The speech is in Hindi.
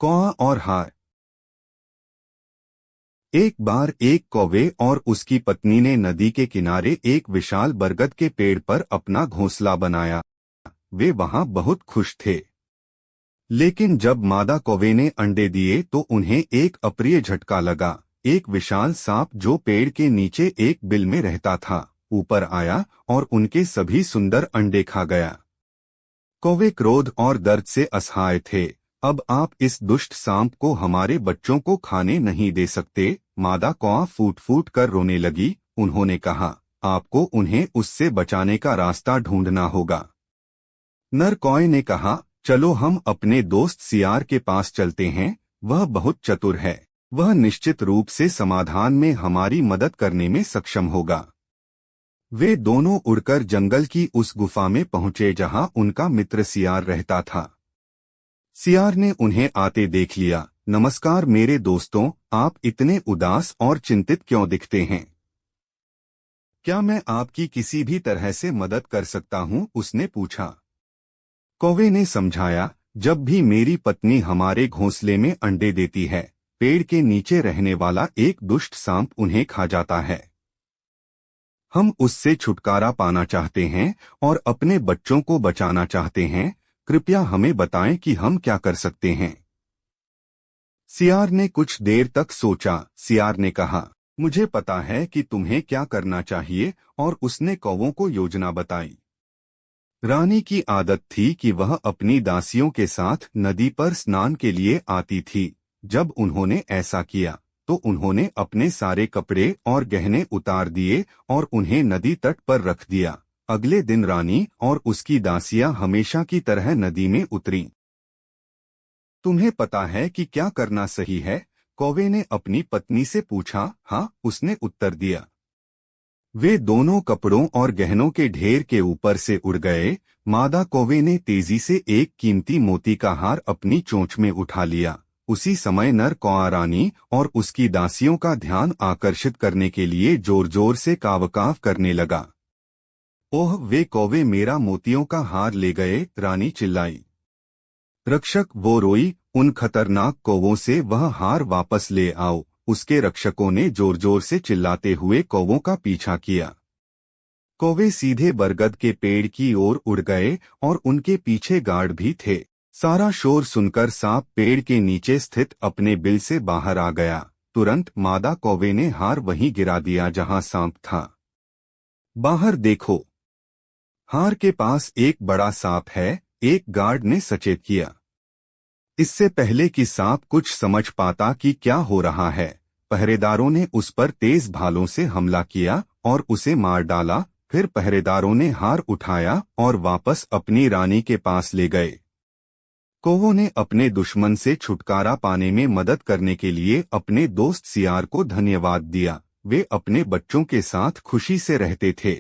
कौआ और हार। एक बार एक कौवे और उसकी पत्नी ने नदी के किनारे एक विशाल बरगद के पेड़ पर अपना घोंसला बनाया। वे वहां बहुत खुश थे। लेकिन जब मादा कौवे ने अंडे दिए तो उन्हें एक अप्रिय झटका लगा। एक विशाल सांप जो पेड़ के नीचे एक बिल में रहता था, ऊपर आया और उनके सभी सुंदर अंडे खा गया। कौवे क्रोध और दर्द से असहाय थे। अब आप इस दुष्ट सांप को हमारे बच्चों को खाने नहीं दे सकते। मादा कौआ फूट फूट कर रोने लगी। उन्होंने कहा, आपको उन्हें उससे बचाने का रास्ता ढूंढना होगा। नर कौए ने कहा, चलो हम अपने दोस्त सियार के पास चलते हैं। वह बहुत चतुर है। वह निश्चित रूप से समाधान में हमारी मदद करने में सक्षम होगा। वे दोनों उड़कर जंगल की उस गुफा में पहुंचे जहां उनका मित्र सियार रहता था। सियार ने उन्हें आते देख लिया। नमस्कार मेरे दोस्तों, आप इतने उदास और चिंतित क्यों दिखते हैं? क्या मैं आपकी किसी भी तरह से मदद कर सकता हूं? उसने पूछा। कौवे ने समझाया, जब भी मेरी पत्नी हमारे घोंसले में अंडे देती है, पेड़ के नीचे रहने वाला एक दुष्ट सांप उन्हें खा जाता है। हम उससे छुटकारा पाना चाहते हैं और अपने बच्चों को बचाना चाहते हैं। कृपया हमें बताएं कि हम क्या कर सकते हैं। सियार ने कुछ देर तक सोचा। सियार ने कहा, मुझे पता है कि तुम्हें क्या करना चाहिए, और उसने कौवों को योजना बताई। रानी की आदत थी कि वह अपनी दासियों के साथ नदी पर स्नान के लिए आती थी। जब उन्होंने ऐसा किया तो उन्होंने अपने सारे कपड़े और गहने उतार दिए और उन्हें नदी तट पर रख दिया। अगले दिन रानी और उसकी दासियां हमेशा की तरह नदी में उतरीं। तुम्हें पता है कि क्या करना सही है? कौवे ने अपनी पत्नी से पूछा। हाँ, उसने उत्तर दिया। वे दोनों कपड़ों और गहनों के ढेर के ऊपर से उड़ गए। मादा कौवे ने तेजी से एक कीमती मोती का हार अपनी चोंच में उठा लिया। उसी समय नर कौआ रानी और उसकी दासियों का ध्यान आकर्षित करने के लिए जोर जोर से कावकाव करने लगा। ओह, वे कौवे मेरा मोतियों का हार ले गए, रानी चिल्लाई। रक्षक, वो रोई, उन खतरनाक कौवों से वह हार वापस ले आओ। उसके रक्षकों ने जोर जोर से चिल्लाते हुए कौवों का पीछा किया। कौवे सीधे बरगद के पेड़ की ओर उड़ गए और उनके पीछे गार्ड भी थे। सारा शोर सुनकर सांप पेड़ के नीचे स्थित अपने बिल से बाहर आ गया। तुरंत मादा कौवे ने हार वहीं गिरा दिया जहां सांप था। बाहर देखो, हार के पास एक बड़ा सांप है, एक गार्ड ने सचेत किया। इससे पहले कि सांप कुछ समझ पाता कि क्या हो रहा है, पहरेदारों ने उस पर तेज भालों से हमला किया और उसे मार डाला। फिर पहरेदारों ने हार उठाया और वापस अपनी रानी के पास ले गए। कौवों ने अपने दुश्मन से छुटकारा पाने में मदद करने के लिए अपने दोस्त सियार को धन्यवाद दिया। वे अपने बच्चों के साथ खुशी से रहते थे।